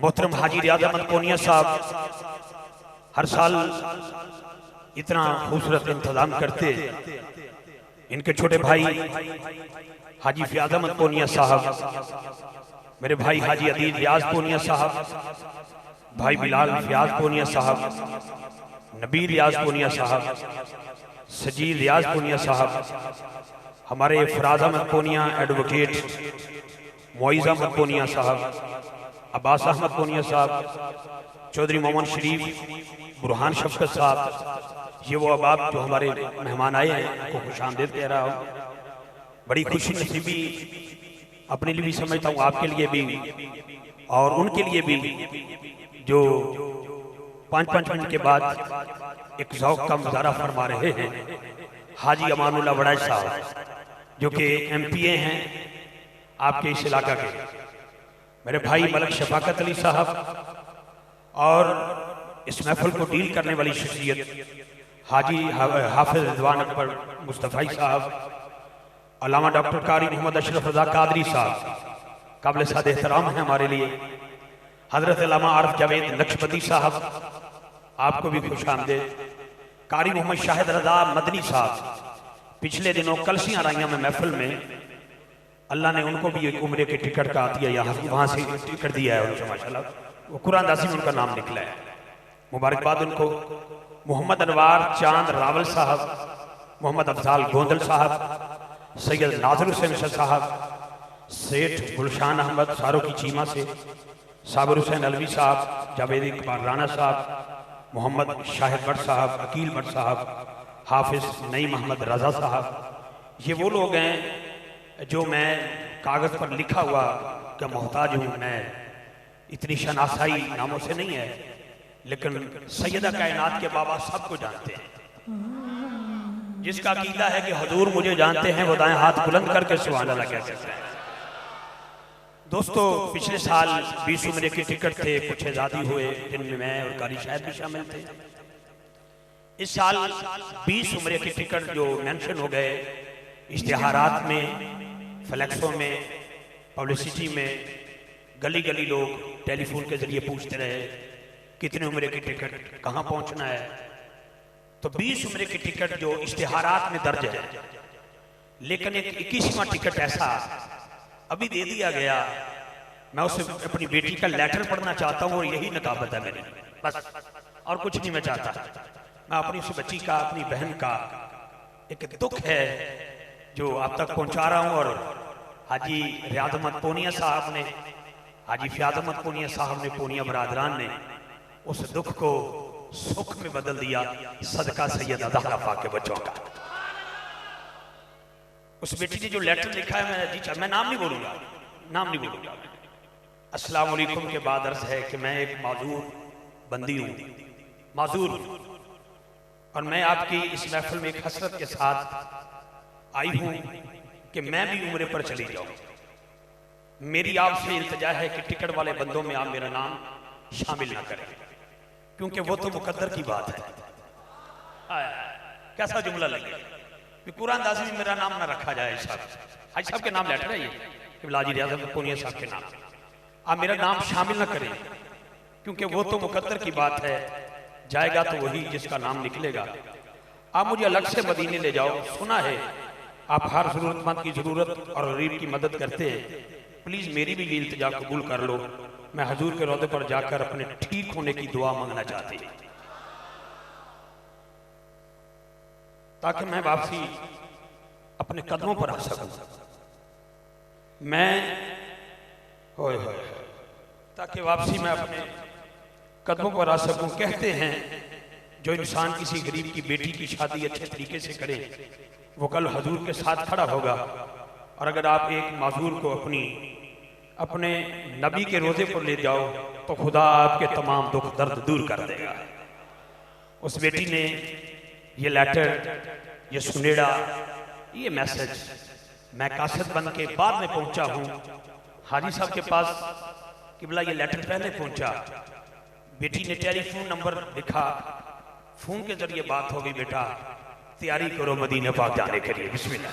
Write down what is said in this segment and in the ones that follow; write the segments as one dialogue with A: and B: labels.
A: मोहतरम हाजी रियाज अहमद पोनिया साहब हर साल इतना खूबसूरत इंतजाम करते। इनके छोटे भाई हाजी फयाज अहमद पोनिया साहब, मेरे भाई हाजी अदील रियाज पोनिया साहब, भाई बिलाल फयाज पोनिया साहब, नबी रियाज पोनिया साहब, सजील रियाज पोनिया साहब, हमारे फराज अहमद पोनिया एडवोकेट, मोइज़ अहमद पोनिया साहब, अब्बास अहमद पोनिया साहब, चौधरी मोहम्मद शरीफ, बुरहान शफकत साहब, ये वो अहबाब जो हमारे मेहमान आए हैं उनको खुशामदीद कह रहा हूँ। बड़ी खुशी नसीबी अपने लिए भी समझता हूँ, आपके लिए भी और उनके लिए भी जो 5-5 मिनट के बाद एक ज़ौक़ का मुज़ाहरा फरमा रहे हैं। हाजी अमानुल्लाह वड़ाई साहब जो कि MPA हैं आपके इस इलाका के, मेरे भाई मलक शफाकत अली साहब और इस महफिल को डील करने वाली शख्सियत हाजी हाफिज रिजवान अकबर मुस्तफ़ाई साहब, अल्लामा डॉक्टर कारी मोहम्मद अशरफ रज़ा कादरी साहब काबिल साद एहतराम है हमारे लिए, हजरत अल्लामा आरिफ जावेद नक्शबंदी साहब आपको भी खुश आमदीद, कारी मोहम्मद शाहिद रज़ा मदनी साहब पिछले दिनों कलसियाँ रही में महफिल में, अल्लाह ने उनको भी एक उम्रे के टिकट का आतिया यहाँ वहाँ से टिकट दिया है उनको, माशाल्लाह वो कुरान दासी में उनका नाम निकला है, मुबारकबाद उनको। मोहम्मद अनवार चांद रावल साहब, मोहम्मद अफजाल गोंदल साहब, सैयद नाज़िर हुसैन साहब, सेठ गुलशान अहमद सारो की चीमा से, साबिर हुसैन अलवी साहब, जावेद इकबाल राना साहब, मोहम्मद शाहिद भट्ट साहब, अकील भट्ट साहब, हाफिज नईम अहमद रज़ा साहब, ये वो लोग हैं जो मैं कागज़ पर लिखा हुआ क्या मोहताज हूँ, मैं इतनी शनासाई नामों से नहीं है, लेकिन सैयदा कायनात के बाबा सबको जानते हैं। जिसका अकीदा है कि हुजूर मुझे जानते हैं वो दाएं हाथ बुलंद करके सुभान अल्लाह कह सकते हैं। दोस्तों पिछले साल 20 उम्रे के टिकट थे, कुछ आज़ादी हुए जिनमें मैं और कारी शायद भी शामिल थे। इस साल 20 उम्रे के टिकट जो मेंशन हो गए इश्तिहारात में, फ्लैक्सों में, पब्लिसिटी में, गली गली लोग टेलीफोन के जरिए पूछते रहे कितने उम्र की टिकट, कहाँ पहुँचना है। तो 20 उम्र की टिकट जो इश्तिहारात में दर्ज है, लेकिन एक 21वां टिकट ऐसा अभी दे दिया गया, मैं उसे अपनी बेटी का लेटर पढ़ना चाहता हूँ और यही नकाबत है मेरी, बस और कुछ नहीं मैं चाहता। मैं अपनी उस बच्ची का, अपनी बहन का एक दुख है जो आप तक पहुँचा रहा हूँ। और हाजी रियाज अहमद पोनिया साहब ने, हाजी फयाज अहमद पोनिया साहब ने, पोनिया बरादरान ने उस दुख को सुख में बदल दिया, सदका सैयद ज़हरा पाक के बच्चों का। उस बेटी ने जो लेटर लिखा है, मैं नाम नहीं बोलूंगा, नाम नहीं बोलूंगा। अस्सलाम वालेकुम के बाद अर्ज है कि मैं एक माजूर बंदी हूँ, माजूर हूँ, और मैं आपकी इस महफिल में एक हसरत के साथ आई हूँ कि मैं भी उम्रे पर चली जाऊँ। मेरी आपसे इल्तिजा है कि टिकट वाले बंदों में आप मेरा नाम शामिल ना करें, क्योंकि वो तो मुकद्दर की बात है। कैसा जुमला लगे कि कुरान दासी में मेरा नाम ना रखा जाए। हाजी साहब के नाम लेटर है ये, हाजी रियाज अहमद पोनिया साहब के नाम, आप मेरा नाम शामिल ना करें, क्योंकि वो तो मुकद्दर की बात है, जाएगा तो वही जिसका नाम निकलेगा। आप मुझे अलग से मदीने ले जाओ, सुना है आप हर जरूरतमंद की जरूरत और गरीब की मदद करते हैं, प्लीज मेरी भी ये इल्तिजा कबूल कर लो। मैं हुजूर के रौदे पर जाकर अपने ठीक होने की दुआ मांगना चाहती हूँ, ताकि मैं वापसी अपने कदमों पर आ सकूं। मैं ताकि वापसी मैं अपने कदमों पर आ सकूं। कहते हैं जो इंसान किसी गरीब की बेटी की शादी अच्छे तरीके से करे वो कल हुजूर के साथ खड़ा होगा, और अगर आप एक माजूर को अपने नबी के रोजे पर ले जाओ तो खुदा आपके तमाम दुख दर्द दूर कर देगा। उस बेटी ने ये लेटर, ये सुनेड़ा, ये मैसेज मैं कासद बन के बाद में पहुंचा हूँ हाजी साहब के पास। किबला ये लेटर पहले पहुंचा, बेटी ने टेलीफोन नंबर लिखा, फोन के जरिए बात हो गई, बेटा तैयारी करो मदीने पाक जाने के लिए, बिस्मिल्लाह।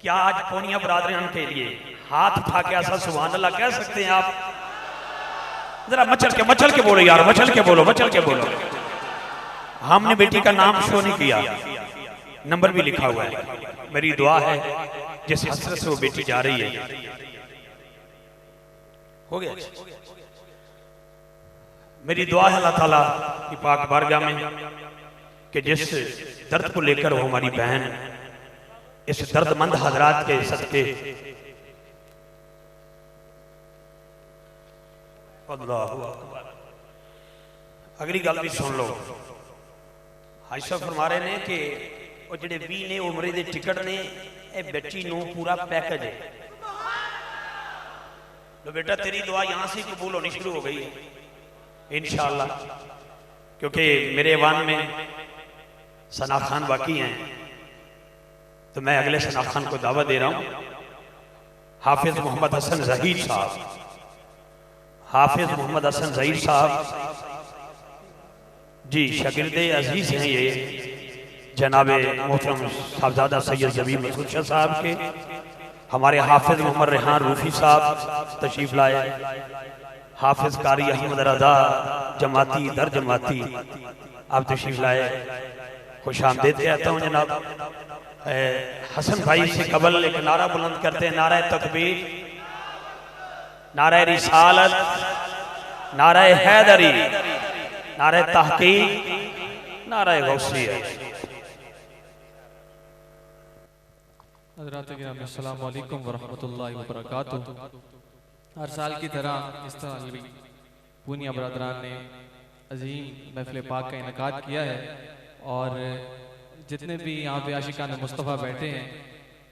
A: क्या आज पोनिया बरादरान के लिए हाथ उठा के ऐसा सुभान अल्लाह कह सकते हैं आप? जरा मचल के बोलो यार, मचल के बोलो, मचल के बोलो। हमने बेटी का नाम शो नहीं किया, नंबर भी लिखा हुआ है। मेरी दुआ है जिस हसरत से वो बेटी जा रही है, हो गया। मेरी दुआ है अल्लाह ताला की पाक बारगाह में कि जिस दर्द को लेकर वो हमारी बहन इस दर्दमंद हजरात के सदके, अल्लाहु अकबर। अगली गल भी सुन लो। हाजी साहब फरमा रहे ने कि वो जिहड़े 20 ने उमरे दे टिकट ने, ये बच्ची नू पूरा पैकेज है। तो बेटा तेरी दुआ यहां से कबूल होनी शुरू हो गई है इंशाअल्लाह, क्योंकि मेरे ईवान में सना खान बाकी हैं, तो मैं अगले सना खान को दावत दे रहा हूं। हाफिज मोहम्मद हसन जहीर साहब, हाफिज मोहम्मद हसन जहीर साहब जी शागिर्दे अजीज हैं ये जनाबे मोहतरम साहबजादा सैयद जबीर मसूद शाह साहब के। हमारे हाफिज मोहम्मद रेहान रूफी साहब तशरीफ लाए, हाफिज कारी अहमद रजा जमाती दर जमाती आप तशरीफ लाए, खुश आमदीद कहता हूँ जनाब। हसन भाई से कबल एक नारा बुलंद करते हैं, नारा तकबीर, नारा रिसालत, नारा हैदरी, नारा तहकीक, नारा गौसिया।
B: हज़रात किराम अस्सलामु अलैकुम व रहमतुल्लाहि व बरकातुहू। हर साल की तरह इस तरह भी पूनिया बरदरान ने अजीम महफिल पाक का इनकाद किया है, और जितने भी यहाँ पे आशिकान मुस्तफ़ा बैठे हैं,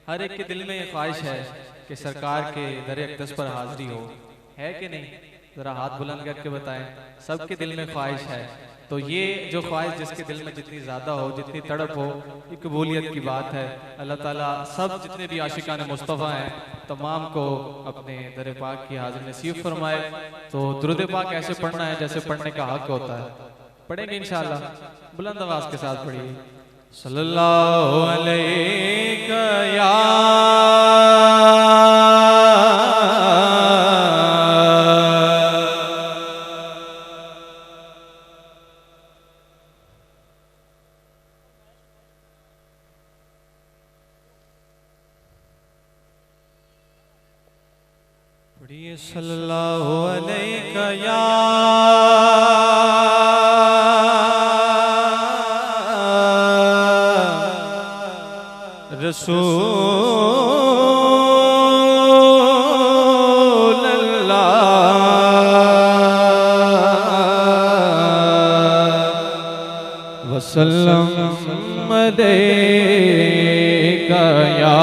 B: हर एक के दिल में ये ख्वाहिश है कि सरकार के दर अक़दस पर हाज़िरी हो, है कि नहीं? ज़रा हाथ बुलंद करके बताएं। सबके दिल में ख्वाहिश है, तो ये जो ख्वाहिश जिसके दिल में जितनी ज़्यादा हो, जितनी तड़प हो, ये कबूलियत की बात है। अल्लाह ताला सब जितने भी आशिकान मुस्तफ़ा हैं तमाम को अपने दर पाक की हाज़िरी नसीब फरमाए। तो दुरूद पाक ऐसे पढ़ना है जैसे पढ़ने का हक होता है। पढ़ेंगे इंशाअल्लाह, बुलंद आवाज़ के साथ पढ़िए। सल्लल्लाहु अलैहि या पढ़िए सल्लल्लाहु अलैहि या रसूल अल्लाह वसल्लम अलैका या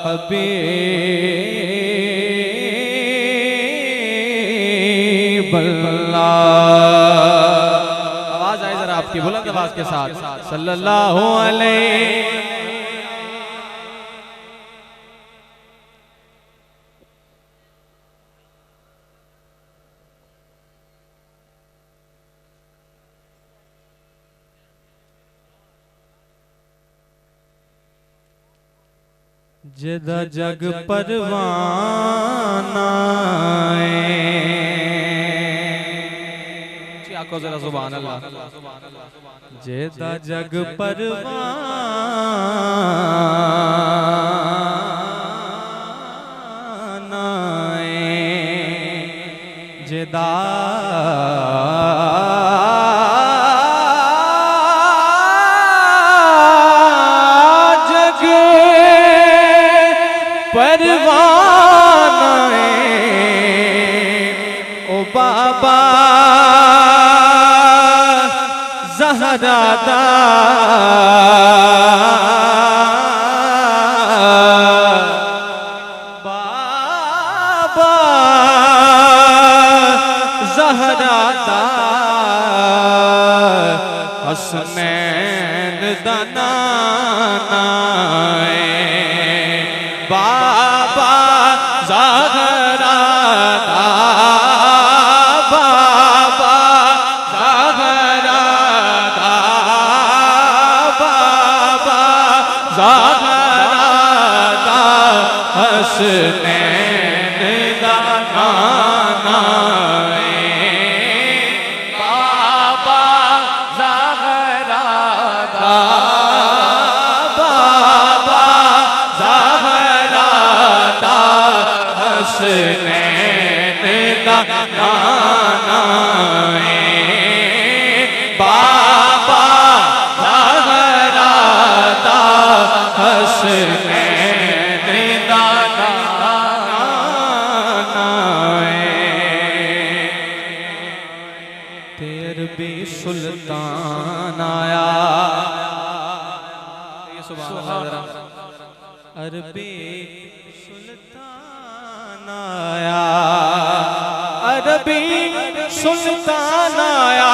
B: हबीब अल्लाह। आवाज आए जरा आपकी बुलंद आवाज के साथ, सल्लल्लाहु अलैहि। जेदा जग परवाना आको जरा सुभान अल्लाह। जेदा जग परवाना जेदा परवाना ओ बाबा ज़हरा दा बाबा ज़हरा दा हसनैन दा नाना बाबा ज़हरा दा बाबा ज़हरा दा बाबा ज़हरा दा हसनैन दा नाना हसनैन दा नाना है बाबा ज़हरा दा हसनैन दा नाना है ते अरबी सुल्तान आया अरबी सुल्तान आया अरबी सुल्तान आया अरबी सुल्तान आया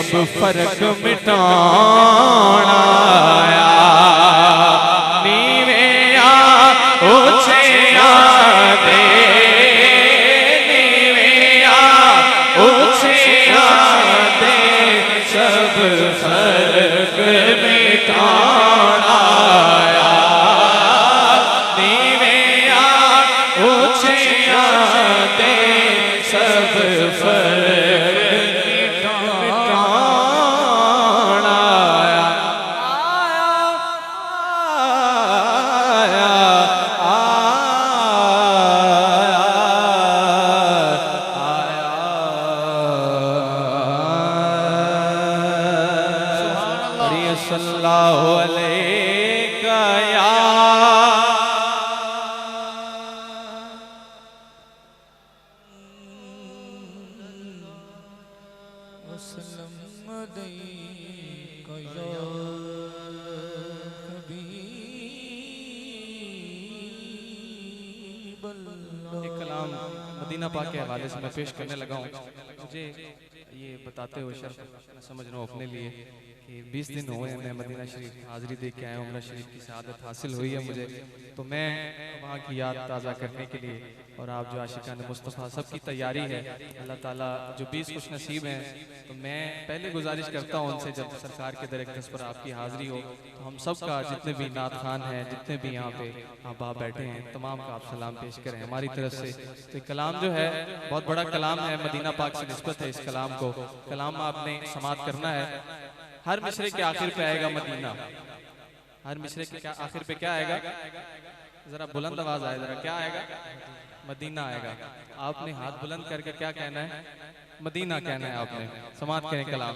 B: सब फर्क मिटाना आया नीवेया ऊंचिया दे नीवेया ऊंचिया दे सब फर्क मिटाना आया नीवेया ऊंचिया दे सब फर्क सल्लल्लाहु अलैहि या वसल्लम अलैका या हबीबल्लाह। एक कलाम मदीना पाक के हवाले से मैं पेश करने लगा हूँ। मुझे ये बताते हुए शर्फ मैं समझ रहा हूँ अपने लिए कि 20 दिन हुए हैं मैं मदीना शरीफ हाज़िरी दे के आया हूँ। उम्रा शरीफ की शहादत हासिल हुई है मुझे, तो मैं वहाँ की याद ताज़ा करने के लिए और आप जो आशिकान मुस्तफ़ा सबकी तैयारी है अल्लाह ताला जो 20 खुश नसीब हैं, तो मैं पहले गुजारिश करता हूँ उनसे जब सरकार के दरख्त पर आपकी हाज़िरी हो तो हम सब का जितने भी नात खान हैं जितने भी यहाँ पे आप बैठे हैं तमाम का आप सलाम पेश करें हमारी तरफ से। तो कलाम जो है बहुत बड़ा कलाम है, मदीना पाक से निस्बत है इस कलाम को। कलाम आपने समात करना है। हर मिसरे के आखिर पे आएगा मदीना, हर मिसरे के आखिर पे क्या आएगा, जरा बुलंद आवाज आए, जरा क्या आएगा, मदीना आएगा। आपने हाथ बुलंद करके क्या कहना है, मदीना कहना है आपने। समात करें कलाम।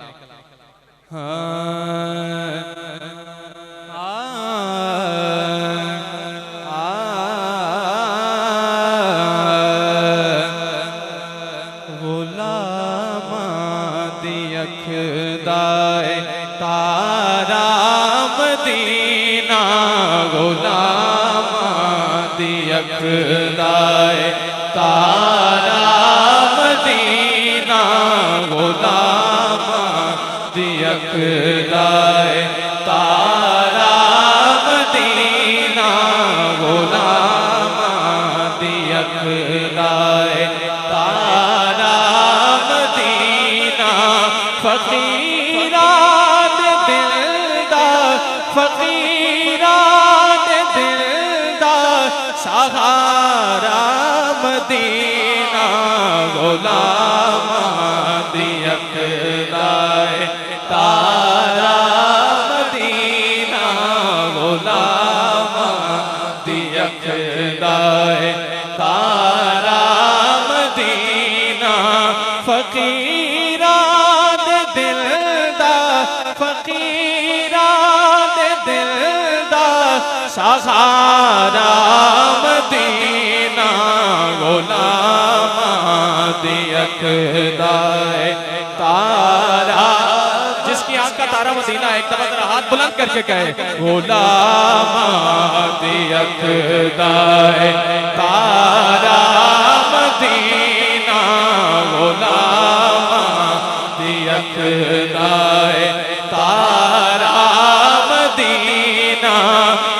B: तारा मदीना गुलाम दियखदाए तारा मदीना गुलाम दियखदाए तारा मदीना गुलाम दियखदाए तारा मदीना फकीरात दिलदार फकीरात दिलदार सहारा मदीना गुलाम दियखदाए तारा मदीना गुलाम दियखदाए तारा मदीना फकीरात दिलदार फकीरात दिलदार सहारा मदीना गुलाम दियखदाए तारा। जिसकी आंख का तारा मदीना एक दफा जरा हाथ बुलंद करके कहे गुलाम दियखदाए तारा मदीना गुलाम दियखदाए तारा मदीना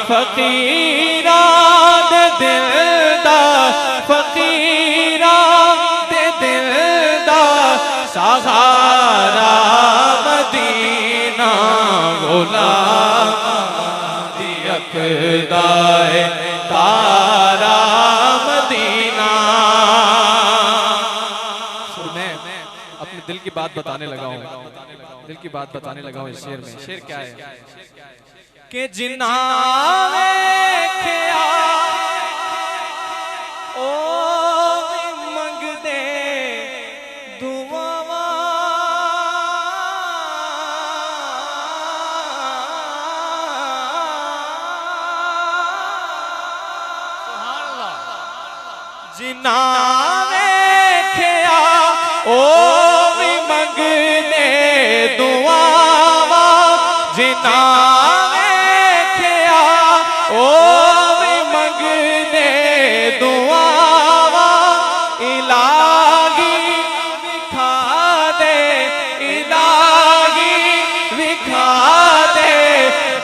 B: फकीरात दिलदार फकीरात दिलदार सहारा यकदाए तारा मदीना। मैं अपने दिल की बात बताने लगा हूँ, दिल की बात बताने लगा हूँ इस शेर में। शेर क्या है कि जिन्ना वेख्या ओ मंगदे दुआवां, जिन्ना वेख्या ओ भी मंगदे दुआवां, जिन्ना वेख्या ओ भी मंगदे दुआवां, इलाही विखा दे, इलाही विखा दे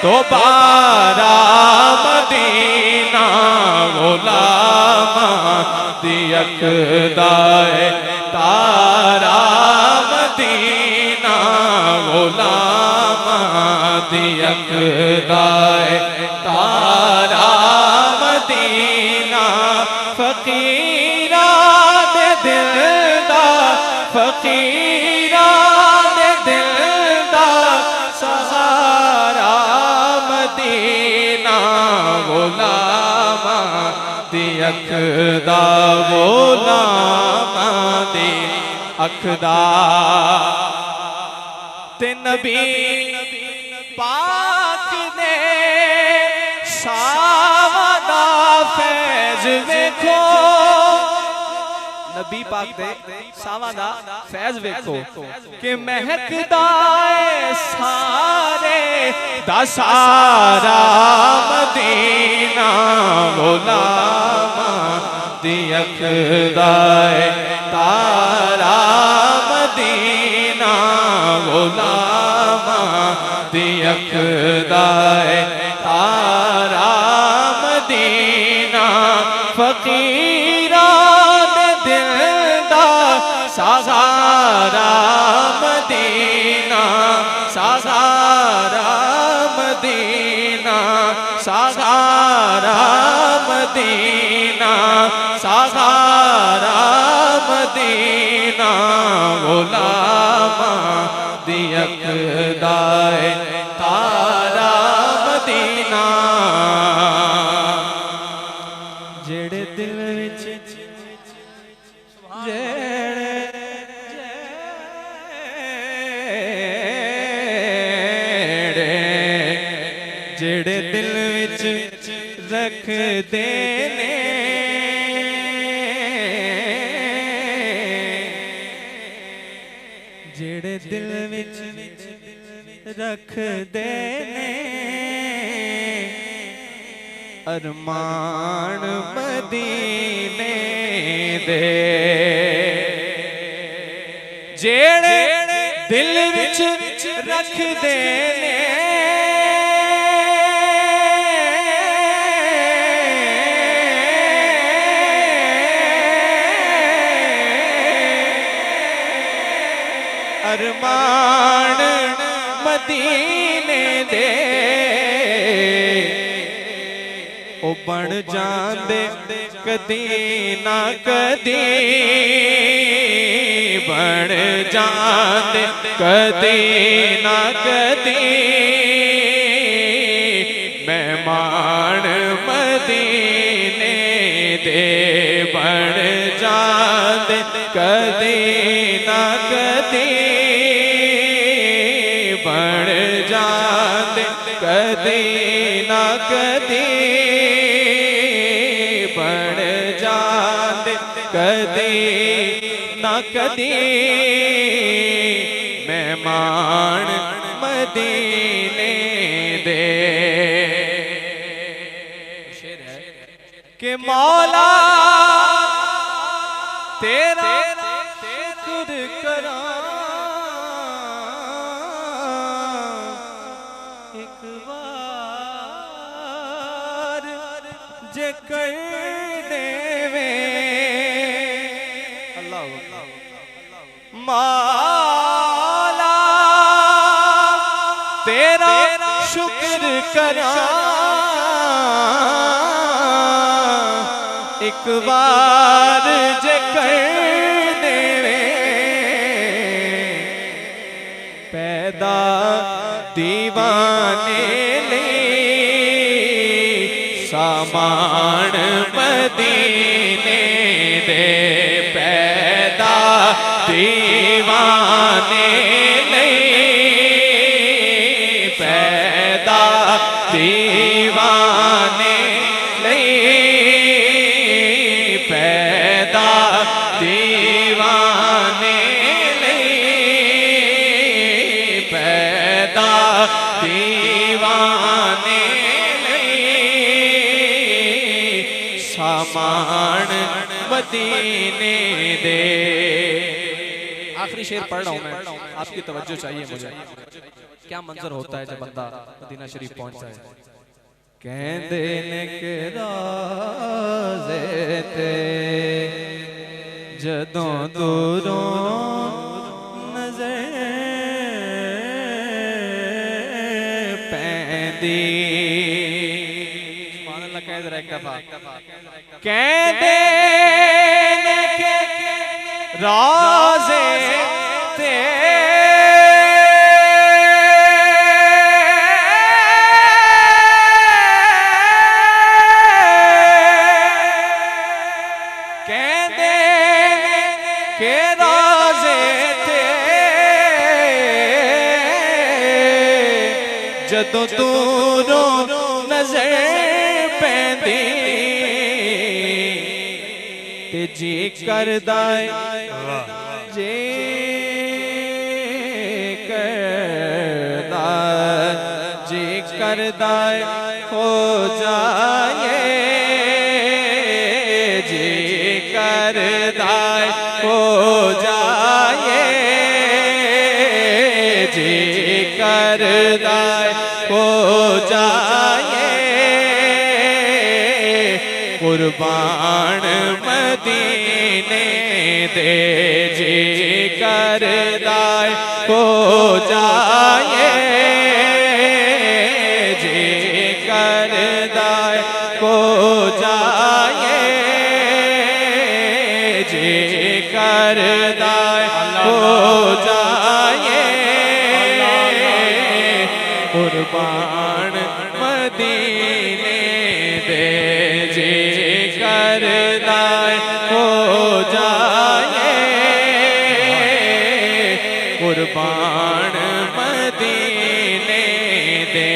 B: दोबारा मदीना। गुलामा दी यकदाए तारा मदीना, गुलामा दी यकदाए तारा मदीना। फकीरा दे दिल दा, फकीरा दे दिल दा सहारा मदीना। गुलामा दी यकदा, गुलामा दी अखदा ते नबी पाक ने सावदा फैज वेखो, नबी पाक दे सावदा फैज वेखो कि महकदा सारे दा सारा मदीना। गुलामा दी यकदाए तारा मदीना, गुलामा दी यकदाए तारा मदीना। फकीरा दे दिल दा सहारा मदीना, सहारा मदीना, सहारा मदीना, सहारा मदीना। गुलामा दी यकदाए तारा मदीना। जेड़े दिल विच जेड़े दिल विच रख देने, जेड़े दिल विच रख देने अरमान मदीने दे। जेड़े दिल विच रख देने अरमान मदीने दे, ओ बन जांदे कदी ना कदी, बन जांदे कदी ना कदी। मेहमान मदीने दे बन जांदे कदी ना कदी, बन जांदे कदी ना कदी, बन जांदे कदी ना कदी। मेहमान मदीने दे। के मौला तेरा शुक्र करा एक बार जे कर देवे। अल्लाह मौला तेरा शुक्र करा एक बार जे कर देवे पैदा दीवाने ले सामान मदीने दे पैदा दीवाने ले पैदा दीवाने ले पैदा दीवाने ले पैदा दीवाने ले सामान मदीने दे। आखिरी शेर पढ़ रहा हूं मैं, आपकी तवज्जो चाहिए मुझे। क्या मंजर होता है जब बंदा मदीना शरीफ पहुंचता है। कहंदे ने के राज़े ते जदों दूरों नज़र पैंदी। सुभान अल्लाह कह जरा एक दफा। कहंदे ने के राज़े ते जदों दूरों नजर पैंदी ते जी करदा जे करदा जी करदा हो जाए जी करदा हो जाए जी करदा हो जाए कुर्बान मदीने दे जी करदा हो जाए जी करदा हो जाए जी करदा हो जाए कुर्बान मदीने दे जी करदा हो जाए कुर्बान मदीने दे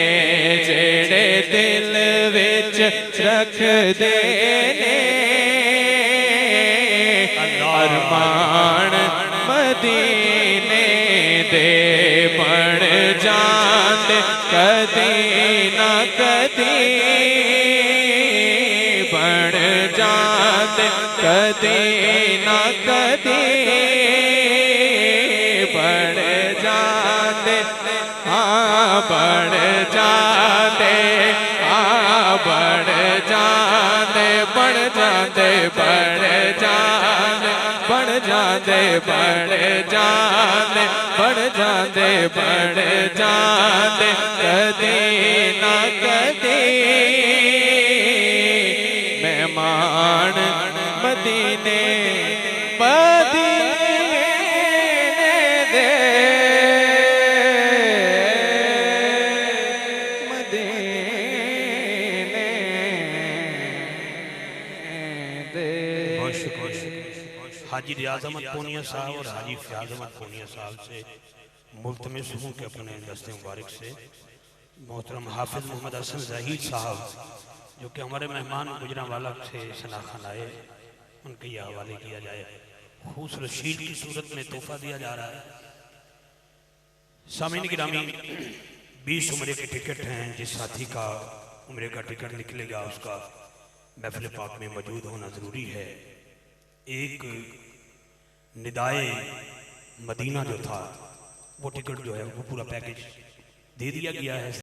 B: जेड़े दिल विच रख दे अरमान मदीने दे बन जान कदी ना कदी बन जान कदी ना कदी बन जाते हाँ बन जाते हाँ बन जाते बन जाते बन जाते बन जाते बन जाते बन जाते बन जाते कदी ना कदी मेहमान मदीने मदीने दे मदीने दे।
A: हाजी रियाज अहमद पूनिया साहब और हाजी फयाज अहमद पूनिया साहब से मुल्तमिस हूँ कि अपने दस्ते मुबारक से मोहतरम हाफिज मोहम्मद हसन जहीद साहब जो कि हमारे मेहमान गुजरांवाला से शनाखन आए उनके ये हवाले किया जाए। खूबसूरत शीट की सूरत में तोहफा दिया जा रहा है। सामीन गिरामी 20 उम्रे के टिकट हैं। जिस साथी का उम्रे का टिकट निकलेगा उसका महफिल पाक में मौजूद होना ज़रूरी है। एक निदाए मदीना जो था वो टिकट जो है वो पूरा पैकेज दे दिया गया है।